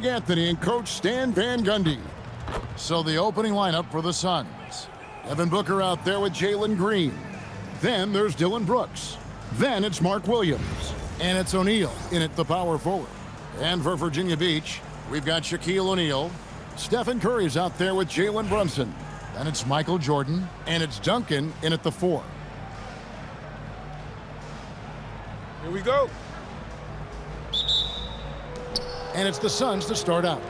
Greg Anthony and Coach Stan Van Gundy. So the opening lineup for the Suns. Devin Booker out there with Jalen Green. Then there's Dylan Brooks. Then it's Mark Williams. And it's O'Neal in at the power forward. And for Virginia Beach, we've got Shaquille O'Neal. Stephen Curry's out there with Jalen Brunson. Then it's Michael Jordan. And it's Duncan in at the 4. Here we go. And it's the Suns to start out.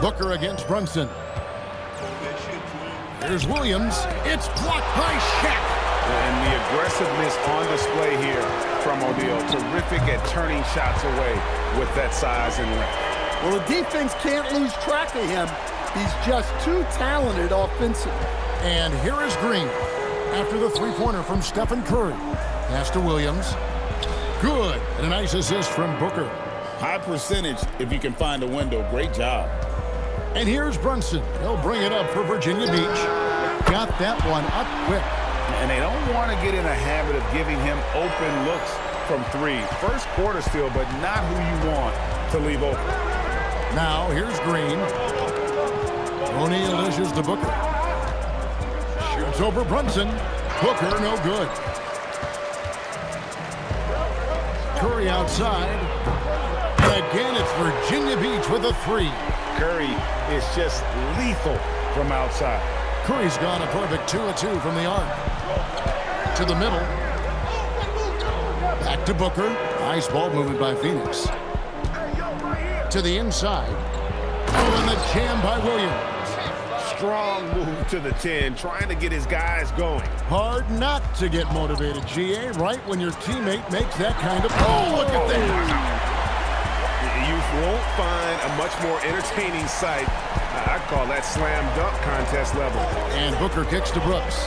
Booker against Brunson. Here's Williams. It's blocked by Shaq. And the aggressiveness on display here from O'Neal. Terrific at turning shots away with that size and length. Well, the defense can't lose track of him. He's just too talented offensively. And here is Green after the three-pointer from Stephen Curry. Pass to Williams. Good. And a nice assist from Booker. High percentage if you can find a window. Great job. And here's Brunson. He'll bring it up for Virginia Beach. Got that one up quick. And they don't want to get in a habit of giving him open looks from 3. First quarter still, but not who you want to leave open. Now here's Green. O'Neal dishes to Booker. Shoots over Brunson. Booker no good. Curry outside. And again, it's Virginia Beach with a 3. Curry is just lethal from outside. Curry's gone a perfect 2 of 2 from the arc. To the middle. Back to Booker. Nice ball movement by Phoenix. To the inside. Oh, and the jam by Williams. Strong move to the 10, trying to get his guys going. Hard not to get motivated, GA, right when your teammate makes that kind of... Oh, look at that! You won't find a much more entertaining sight. I call that slam dunk contest level. And Booker kicks to Brooks.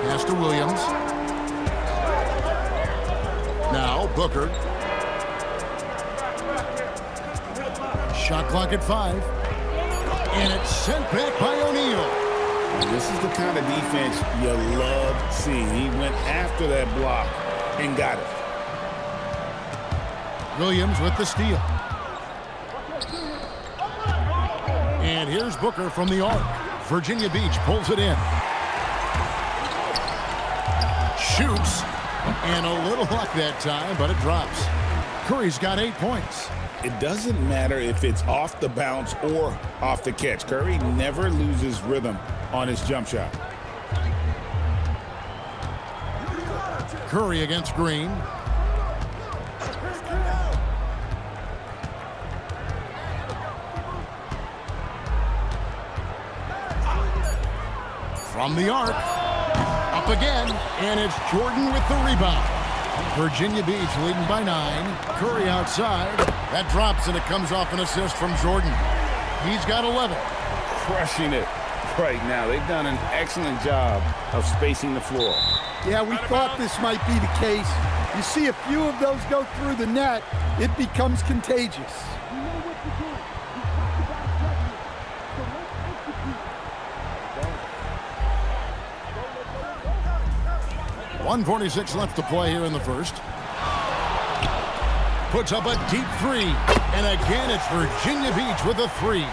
Pass to Williams. Now Booker. Shot clock at 5. And it's sent back by O'Neal. This is the kind of defense you love seeing. He went after that block and got it. Williams with the steal. And here's Booker from the arc. Virginia Beach pulls it in. Shoots. And a little luck that time, but it drops. Curry's got 8 points. It doesn't matter if it's off the bounce or off the catch. Curry never loses rhythm on his jump shot. Curry against Green. From the arc. Up again. And it's Jordan with the rebound. Virginia Beach leading by 9. Curry outside. That drops, and it comes off an assist from Jordan. He's got 11. Crushing it right now. They've done an excellent job of spacing the floor. Yeah, we thought this might be the case. You see a few of those go through the net, it becomes contagious. 1:46 left to play here in the first. Puts up a deep 3. And again, it's Virginia Beach with a 3.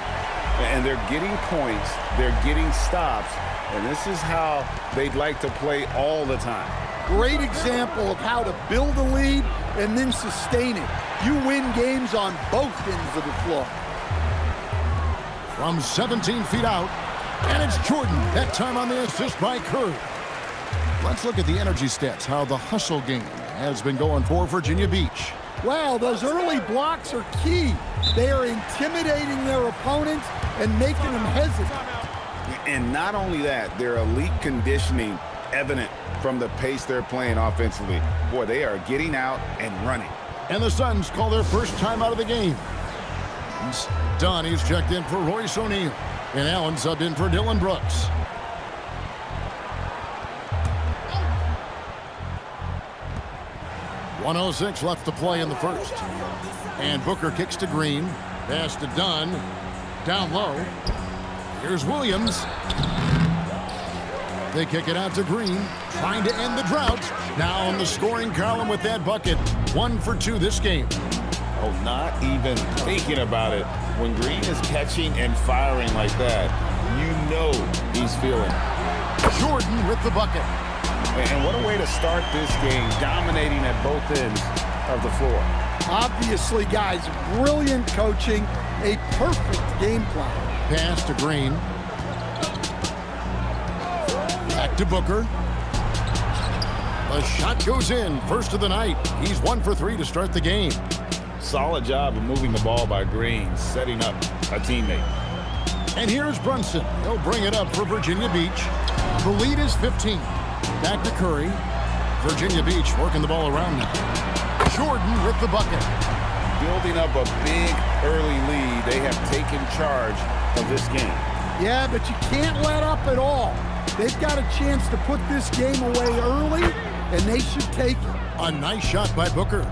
And they're getting points. They're getting stops. And this is how they'd like to play all the time. Great example of how to build a lead and then sustain it. You win games on both ends of the floor. From 17 feet out. And it's Jordan, that time on the assist by Curry. Let's look at the energy stats, how the hustle game has been going for Virginia Beach. Wow, those early blocks are key. They are intimidating their opponents and making them hesitant. And not only that, their elite conditioning evident from the pace they're playing offensively. Boy, they are getting out and running. And the Suns call their first time out of the game. He's done. He's checked in for Royce O'Neal. And Allen subbed in for Dylan Brooks. .106 left to play in the first. And Booker kicks to Green. Pass to Dunn. Down low. Here's Williams. They kick it out to Green. Trying to end the drought. Now on the scoring column with that bucket. 1 for 2 this game. Oh, not even thinking about it. When Green is catching and firing like that, you know he's feeling it. Jordan with the bucket. And what a way to start this game, dominating at both ends of the floor. Obviously, guys, brilliant coaching, a perfect game plan. Pass to Green. Back to Booker. The shot goes in, first of the night. He's 1 for 3 to start the game. Solid job of moving the ball by Green, setting up a teammate. And here's Brunson. He'll bring it up for Virginia Beach. The lead is 15. Back to Curry. Virginia Beach working the ball around now. Jordan with the bucket. Building up a big early lead. They have taken charge of this game. Yeah, but you can't let up at all. They've got a chance to put this game away early, and they should take it. A nice shot by Booker.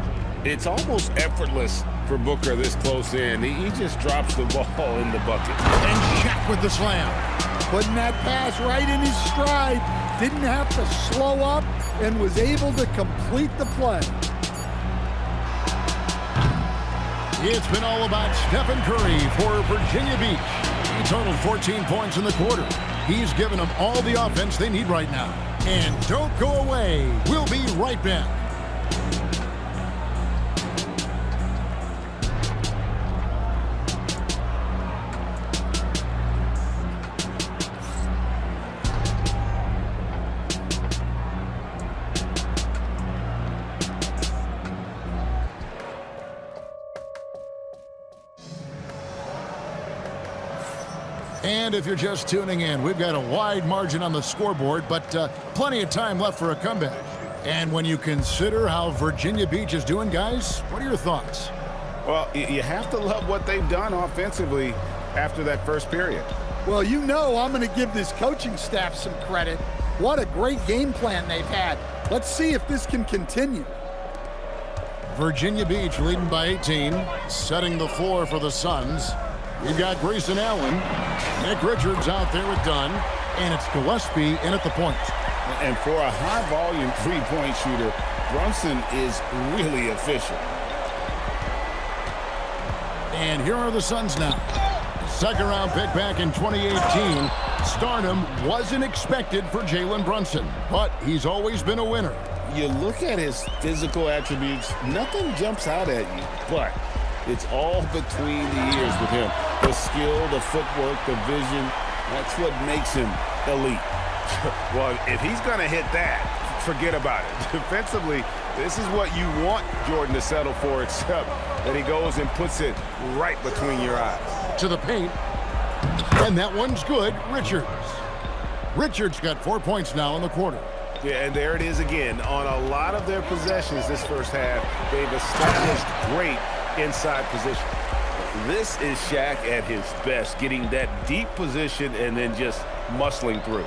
It's almost effortless for Booker this close in. He just drops the ball in the bucket. And Shaq with the slam. Putting that pass right in his stride. Didn't have to slow up and was able to complete the play. It's been all about Stephen Curry for Virginia Beach. He totaled 14 points in the quarter. He's given them all the offense they need right now. And don't go away. We'll be right back. And if you're just tuning in, we've got a wide margin on the scoreboard, but plenty of time left for a comeback. And when you consider how Virginia Beach is doing, guys, what are your thoughts? Well, you have to love what they've done offensively after that first period. Well, you know I'm going to give this coaching staff some credit. What a great game plan they've had. Let's see if this can continue. Virginia Beach leading by 18, setting the floor for the Suns. We've got Grayson Allen, Nick Richards out there with Dunn, and it's Gillespie in at the point. And for a high-volume three-point shooter, Brunson is really efficient. And here are the Suns now. Second-round pick back in 2018. Stardom wasn't expected for Jalen Brunson, but he's always been a winner. You look at his physical attributes, nothing jumps out at you, but it's all between the ears with him. The skill, the footwork, the vision, that's what makes him elite. Well, if he's going to hit that, forget about it. Defensively, this is what you want Jordan to settle for, except that he goes and puts it right between your eyes. To the paint, and that one's good. Richards got 4 points now in the quarter. Yeah, and there it is again. On a lot of their possessions this first half, they've established great inside position. This is Shaq at his best, getting that deep position and then just muscling through.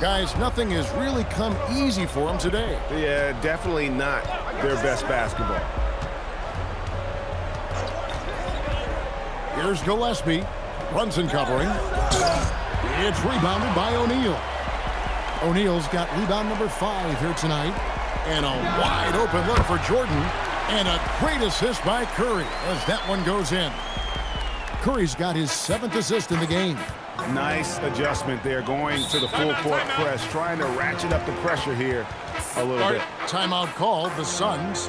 Guys, nothing has really come easy for them today. Yeah, definitely not their best basketball. Here's Gillespie. Brunson covering. It's rebounded by O'Neal. O'Neal's got rebound number 5 here tonight. And a wide open look for Jordan. And a great assist by Curry as that one goes in. Curry's got his 7th assist in the game. Nice adjustment there, going to the full court press, trying to ratchet up the pressure here a little bit. Timeout called, the Suns.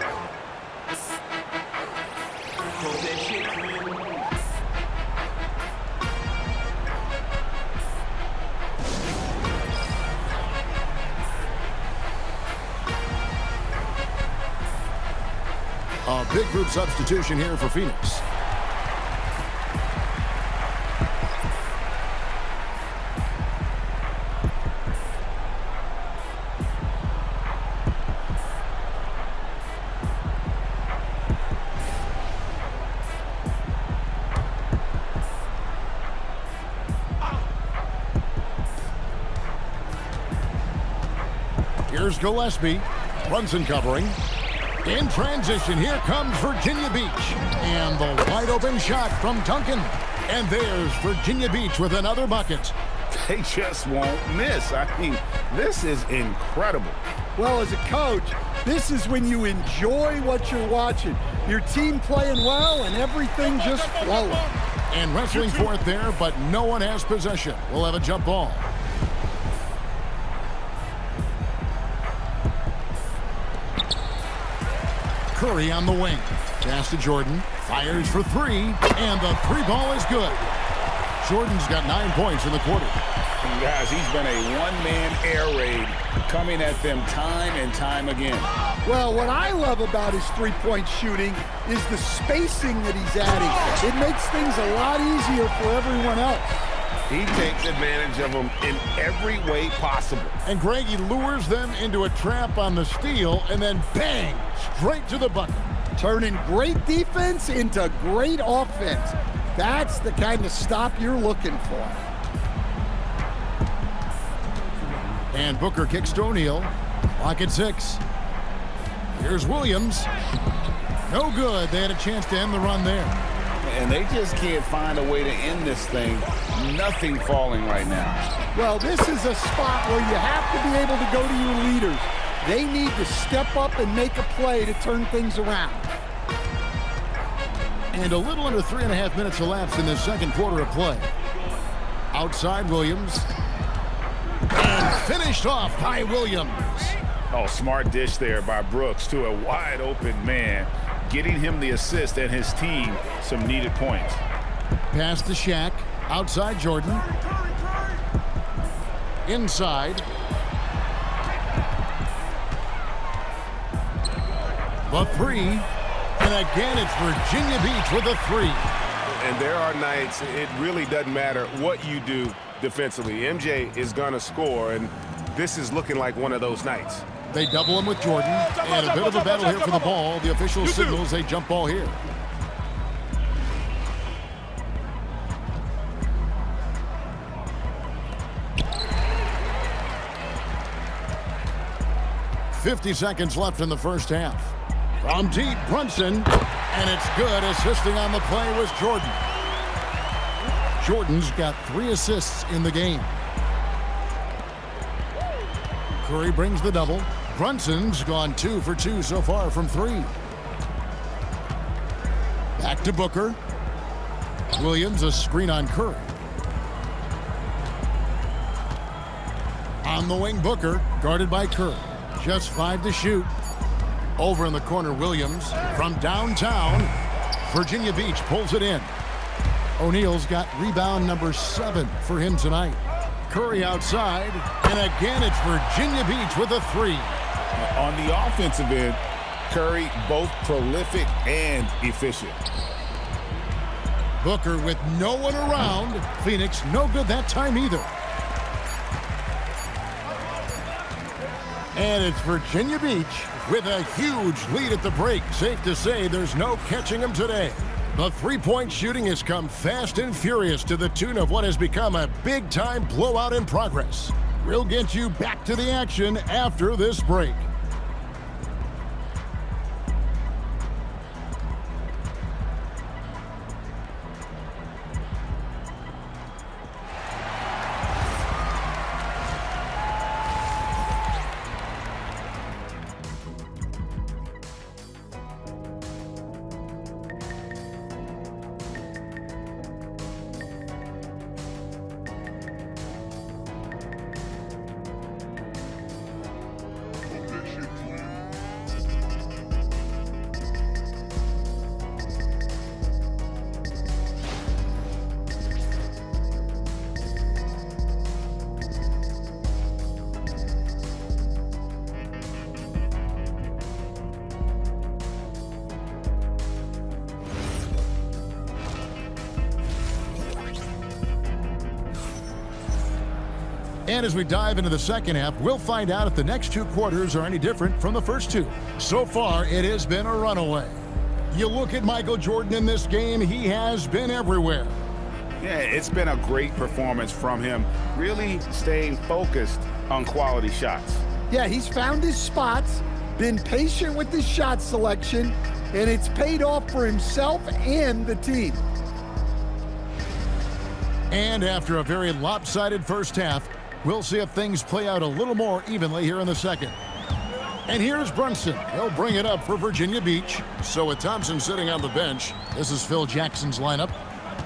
A big group substitution here for Phoenix. Here's Gillespie. Brunson covering. In transition, here comes Virginia Beach. And the wide open shot from Duncan. And there's Virginia Beach with another bucket. they just won't miss. I mean, this is incredible. Well, as a coach, this is when you enjoy what you're watching. Your team playing well and everything just flowing. And wrestling for it there, but no one has possession. We'll have a jump ball. Curry on the wing. Pass to Jordan. Fires for three, and the three ball is good. Jordan's got 9 points in the quarter. And guys, he's been a one-man air raid coming at them time and time again. Well, what I love about his three-point shooting is the spacing that he's adding. It makes things a lot easier for everyone else. He takes advantage of them in every way possible. And Greg, he lures them into a trap on the steal, and then bang, straight to the bucket. Turning great defense into great offense. That's the kind of stop you're looking for. And Booker kicks to O'Neal. Clock at 6. Here's Williams. No good. They had a chance to end the run there. And they just can't find a way to end this thing. Nothing falling right now. Well, this is a spot where you have to be able to go to your leaders. They need to step up and make a play to turn things around. And a little under 3.5 minutes elapsed in the second quarter of play. Outside Williams. And finished off by Williams. Oh, smart dish there by Brooks to a wide open man, getting him the assist and his team some needed points. Pass to Shaq. Outside Jordan. Inside. The three. And again, it's Virginia Beach with a three. And there are nights it really doesn't matter what you do defensively. MJ is going to score, and this is looking like one of those nights. They double him with Jordan, and a bit of a battle here for the ball. The official signals a jump ball here. .50 seconds left in the first half. From deep, Brunson, and it's good. Assisting on the play was Jordan. Jordan's got 3 assists in the game. Curry brings the double. Brunson's gone 2 for 2 so far from 3. Back to Booker. Williams, a screen on Curry. On the wing, Booker, guarded by Curry. Just 5 to shoot. Over in the corner, Williams from downtown. Virginia Beach pulls it in. O'Neal's got rebound number 7 for him tonight. Curry outside, and again it's Virginia Beach with a 3. On the offensive end, Curry both prolific and efficient. Booker with no one around. Phoenix no good that time either. And it's Virginia Beach with a huge lead at the break. Safe to say there's no catching them today. The three-point shooting has come fast and furious to the tune of what has become a big-time blowout in progress. We'll get you back to the action after this break. And as we dive into the second half, we'll find out if the next 2 quarters are any different from the first 2. So far, it has been a runaway. You look at Michael Jordan in this game, he has been everywhere. Yeah, it's been a great performance from him, really staying focused on quality shots. Yeah, he's found his spots, been patient with his shot selection, and it's paid off for himself and the team. And after a very lopsided first half, we'll see if things play out a little more evenly here in the second. And here's Brunson. He'll bring it up for Virginia Beach. So with Thompson sitting on the bench, this is Phil Jackson's lineup.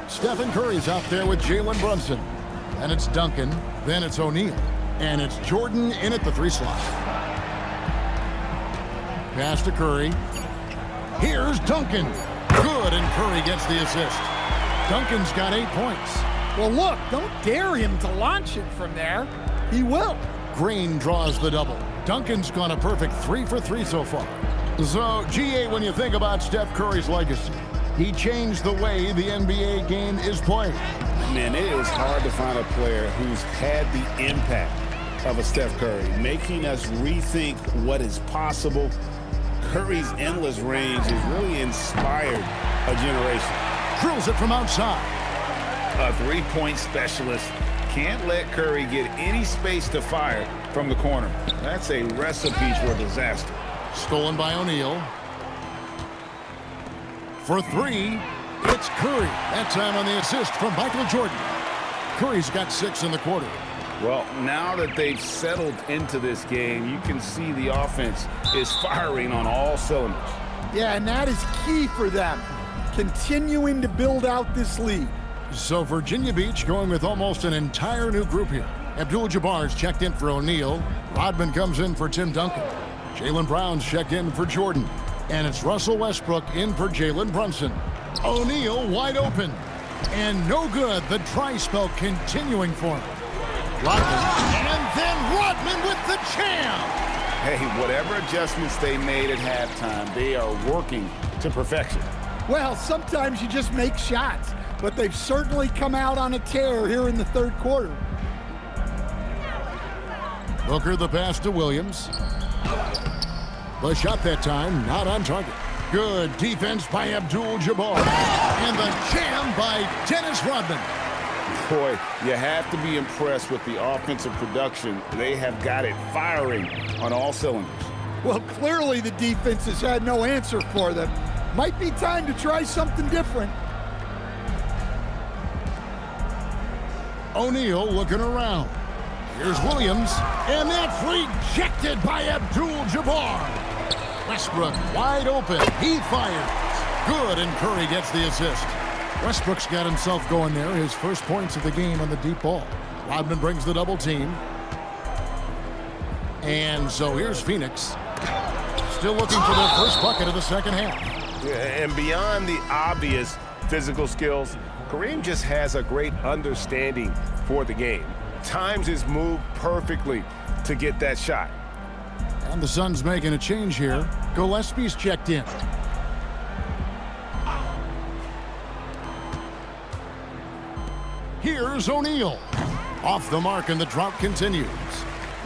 Stephen Curry's out there with Jalen Brunson. Then it's Duncan. Then it's O'Neal. And it's Jordan in at the 3 slot. Pass to Curry. Here's Duncan. Good, and Curry gets the assist. Duncan's got 8 points. Well, look, don't dare him to launch it from there. He will. Green draws the double. Duncan's gone a perfect 3 for 3 so far. So, GA, when you think about Steph Curry's legacy, he changed the way the NBA game is played. Man, it is hard to find a player who's had the impact of a Steph Curry, making us rethink what is possible. Curry's endless range has really inspired a generation. Drills it from outside. A three-point specialist can't let Curry get any space to fire from the corner. That's a recipe for disaster. Stolen by O'Neal. For 3, it's Curry. That time on the assist from Michael Jordan. Curry's got 6 in the quarter. Well, now that they've settled into this game, you can see the offense is firing on all cylinders. Yeah, and that is key for them, continuing to build out this lead. So Virginia Beach going with almost an entire new group here. Abdul-Jabbar's checked in for O'Neal. Rodman comes in for Tim Duncan. Jaylen Brown's checked in for Jordan. And it's Russell Westbrook in for Jalen Brunson. O'Neal wide open. And no good, the dry spell continuing for him. Rodman, and then Rodman with the jam! Hey, whatever adjustments they made at halftime, they are working to perfection. Well, sometimes you just make shots, but they've certainly come out on a tear here in the third quarter. Booker the pass to Williams. The shot that time, not on target. Good defense by Abdul-Jabbar. And the jam by Dennis Rodman. Boy, you have to be impressed with the offensive production. They have got it firing on all cylinders. Well, clearly the defense has had no answer for them. Might be time to try something different. O'Neal looking around. Here's Williams, and that's rejected by Abdul-Jabbar. Westbrook wide open. He fires. Good, and Curry gets the assist. Westbrook's got himself going there. His first points of the game on the deep ball. Rodman brings the double team. And so here's Phoenix. Still looking for their first bucket of the second half. And beyond the obvious physical skills, Kareem just has a great understanding for the game. Times his move perfectly to get that shot. And the Suns making a change here. Gillespie's checked in. Here's O'Neal. Off the mark, and the drought continues.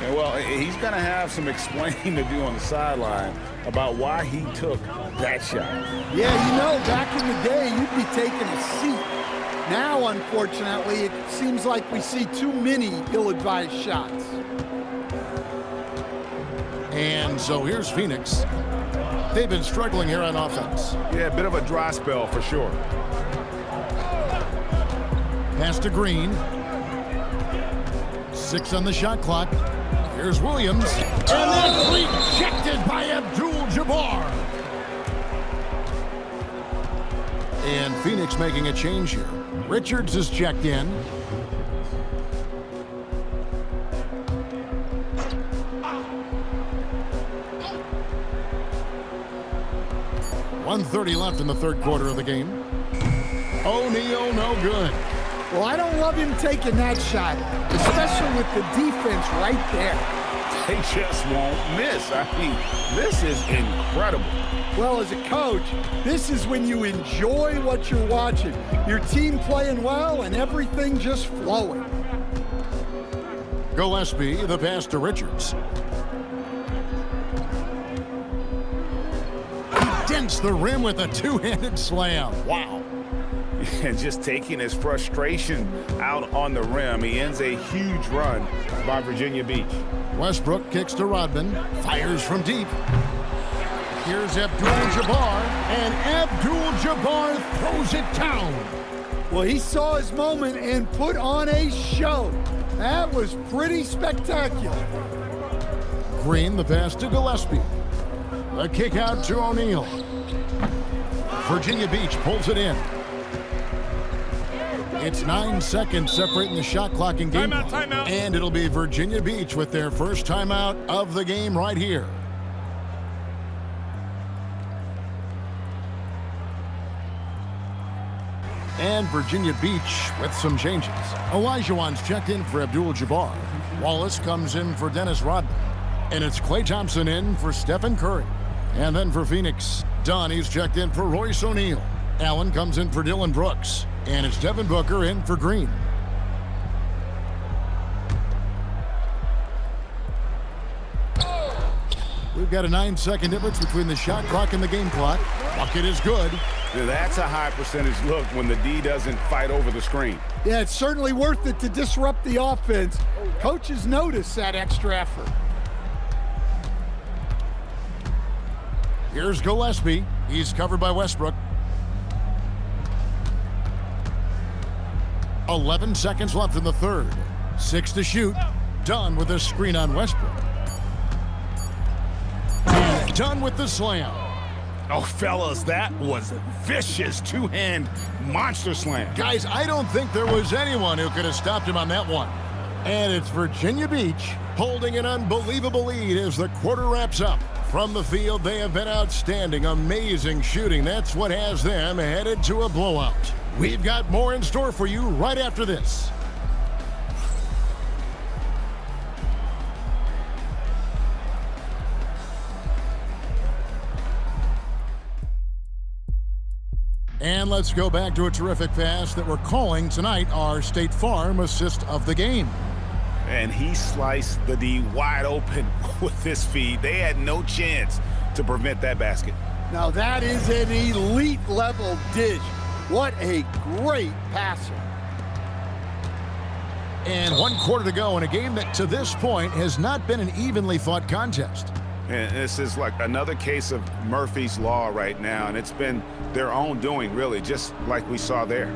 Yeah, well, he's going to have some explaining to do on the sideline about why he took that shot. Yeah, you know, back in the day, you'd be taking a seat. Now, unfortunately, it seems like we see too many ill-advised shots. And so here's Phoenix. They've been struggling here on offense. Yeah, a bit of a dry spell for sure. Pass to Green. 6 on the shot clock. Here's Williams. And that's rejected by Abdul-Jabbar. And Phoenix making a change here. Richards is checked in. .130 left in the third quarter of the game. O'Neal, no good. Well, I don't love him taking that shot, especially with the defense right there. They just won't miss. I mean, this is incredible. Well, as a coach, this is when you enjoy what you're watching. Your team playing well and everything just flowing. Gillespie, the pass to Richards. He dents the rim with a two-handed slam. Wow. And just taking his frustration out on the rim. He ends a huge run by Virginia Beach. Westbrook kicks to Rodman, fires from deep. Here's Abdul-Jabbar, and Abdul-Jabbar throws it down. Well, he saw his moment and put on a show. That was pretty spectacular. Green, the pass to Gillespie. The kick out to O'Neal. Virginia Beach pulls it in. It's 9 seconds separating the shot clock and game clock. Timeout. And it'll be Virginia Beach with their first timeout of the game right here. And Virginia Beach with some changes. Olajuwon's checked in for Abdul-Jabbar. Wallace comes in for Dennis Rodman. And it's Klay Thompson in for Stephen Curry. And then for Phoenix, Donnie's checked in for Royce O'Neal. Allen comes in for Dillon Brooks. And it's Devin Booker in for Green. We've got a 9-second difference between the shot clock and the game clock. Bucket is good. Now, that's a high percentage look when the D doesn't fight over the screen. Yeah, it's certainly worth it to disrupt the offense. Coaches notice that extra effort. Here's Gillespie. He's covered by Westbrook. 11 seconds left in the third. 6 to shoot. Done with a screen on Westbrook. And done with the slam. Oh, fellas, that was a vicious two-hand monster slam. Guys, I don't think there was anyone who could have stopped him on that one. And it's Virginia Beach holding an unbelievable lead as the quarter wraps up. From the field, they have been outstanding, amazing shooting. That's what has them headed to a blowout. We've got more in store for you right after this. And let's go back to a terrific pass that we're calling tonight our State Farm assist of the game. And he sliced the D wide open with this feed. They had no chance to prevent that basket. Now that is an elite level dish. What a great passer. And 1 quarter to go in a game that to this point has not been an evenly fought contest. And this is like another case of Murphy's Law right now, and it's been their own doing, really, just like we saw there.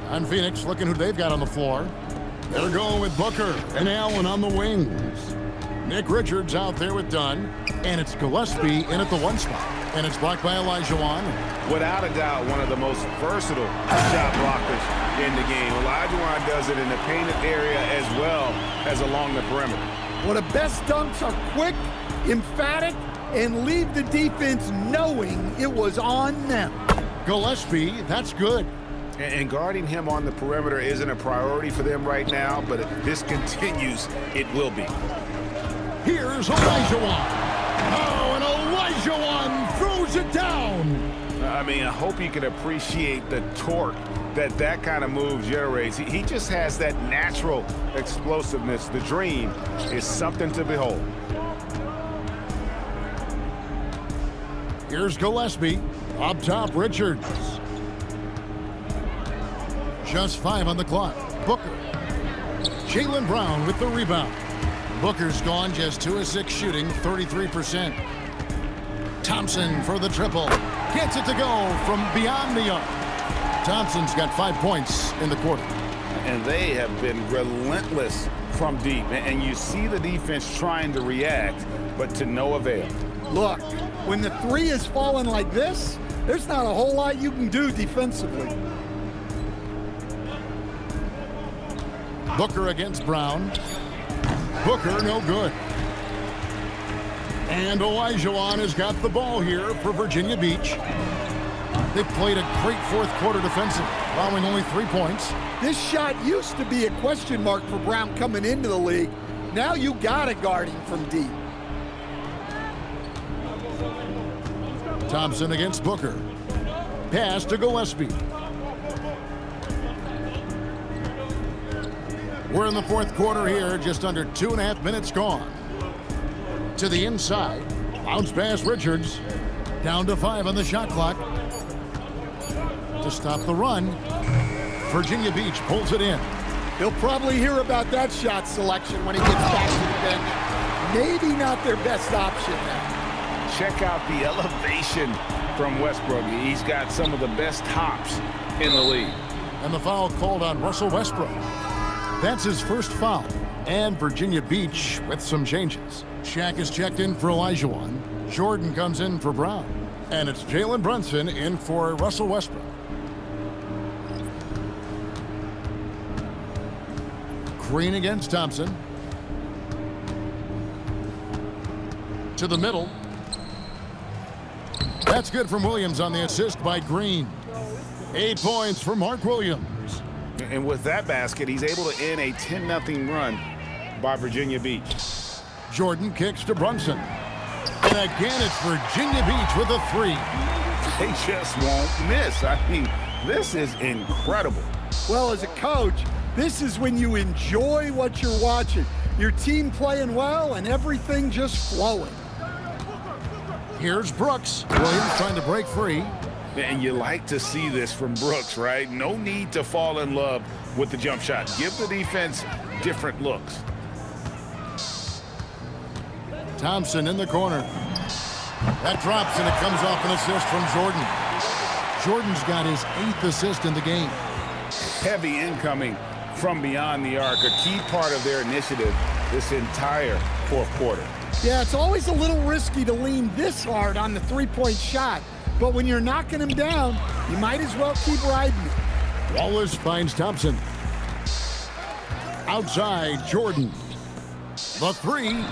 On Phoenix, looking who they've got on the floor. They're going with Booker and Allen on the wings. Nick Richards out there with Dunn, and it's Gillespie in at the 1 spot. And it's blocked by Olajuwon. Without a doubt, one of the most versatile shot blockers in the game. Olajuwon does it in the painted area as well as along the perimeter. Well, the best dunks are quick, emphatic, and leave the defense knowing it was on them. Gillespie, that's good. And guarding him on the perimeter isn't a priority for them right now, but if this continues, it will be. Here's Olajuwon. Oh, and Olajuwon throws it down. I mean, I hope you can appreciate the torque that kind of move generates. He just has that natural explosiveness. The dream is something to behold. Here's Gillespie. Up top, Richards. Just 5 on the clock. Booker. Jaylen Brown with the rebound. Booker's gone just 2 of 6 shooting, 33%. Thompson for the triple. Gets it to go from beyond the arc. Thompson's got 5 points in the quarter. And they have been relentless from deep. And you see the defense trying to react, but to no avail. Look, when the 3 is falling like this, there's not a whole lot you can do defensively. Booker against Brown. Booker, no good. And Olajuwon has got the ball here for Virginia Beach. They've played a great 4th quarter defensive, allowing only 3 points. This shot used to be a question mark for Brown coming into the league. Now you gotta guard him from deep. Thompson against Booker. Pass to Gillespie. We're in the 4th quarter here, just under 2.5 minutes gone. To the inside, bounce pass Richards. Down to 5 on the shot clock. To stop the run, Virginia Beach pulls it in. He'll probably hear about that shot selection when he gets back to the bench. Maybe not their best option now. check out the elevation from Westbrook. He's got some of the best hops in the league. And the foul called on Russell Westbrook. That's his first foul. And Virginia Beach with some changes. Shaq is checked in for Olajuwon. Jordan comes in for Brown. And it's Jalen Brunson in for Russell Westbrook. Green against Thompson. To the middle. That's good from Williams on the assist by Green. 8 points for Mark Williams. And with that basket, he's able to end a 10-0 run by Virginia Beach. Jordan kicks to Brunson. And again, it's Virginia Beach with a 3. They just won't miss. I mean, this is incredible. Well, as a coach, this is when you enjoy what you're watching. Your team playing well and everything just flowing. Here's Brooks. Williams trying to break free. And you like to see this from Brooks, right? No need to fall in love with the jump shot. Give the defense different looks. Thompson in the corner. That drops, and it comes off an assist from Jordan. Jordan's got his 8th assist in the game. Heavy incoming from beyond the arc, a key part of their initiative this entire fourth quarter. Yeah, it's always a little risky to lean this hard on the three-point shot, but when you're knocking him down, you might as well keep riding it. Wallace finds Thompson. Outside, Jordan. The 3.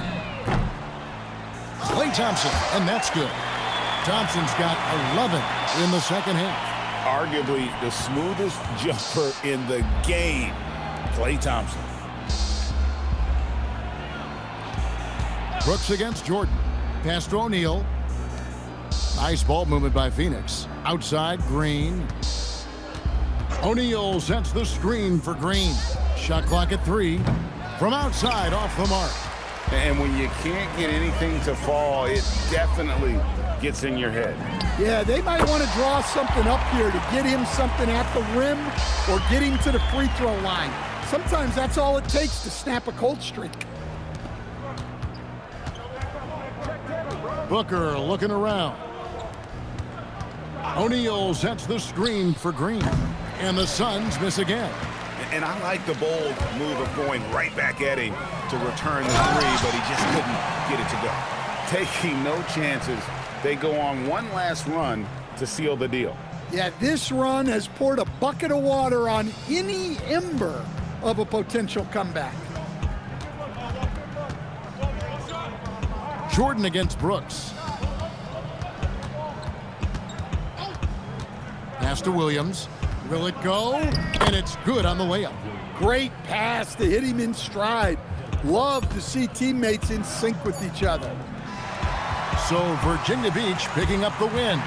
Klay Thompson, and that's good. Thompson's got 11 in the second half. Arguably the smoothest jumper in the game, Klay Thompson. Brooks against Jordan. Pass to O'Neal. Nice ball movement by Phoenix. Outside, Green. O'Neal sets the screen for Green. Shot clock at 3. From outside, off the mark. And when you can't get anything to fall, it definitely gets in your head. Yeah, they might want to draw something up here to get him something at the rim or get him to the free throw line. Sometimes that's all it takes to snap a cold streak. Booker looking around. O'Neal sets the screen for Green. And the Suns miss again. And I like the bold move of going right back at him to return the 3, but he just couldn't get it to go. Taking no chances, they go on one last run to seal the deal. Yeah, this run has poured a bucket of water on any ember of a potential comeback. Jordan against Brooks. Pass to Williams. Will it go? And it's good on the layup. Great pass to hit him in stride. Love to see teammates in sync with each other. So Virginia Beach picking up the win.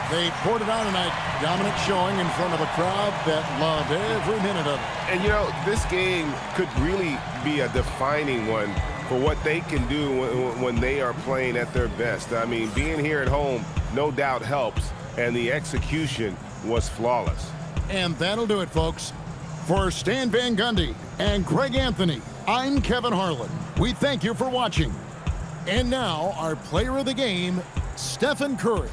They poured it on tonight. Dominant showing in front of a crowd that loved every minute of it. And, you know, this game could really be a defining one for what they can do when they are playing at their best. I mean, being here at home no doubt helps, and the execution was flawless. And that'll do it, folks. For Stan Van Gundy and Greg Anthony, I'm Kevin Harlan. We thank you for watching. And now, our player of the game, Stephen Curry.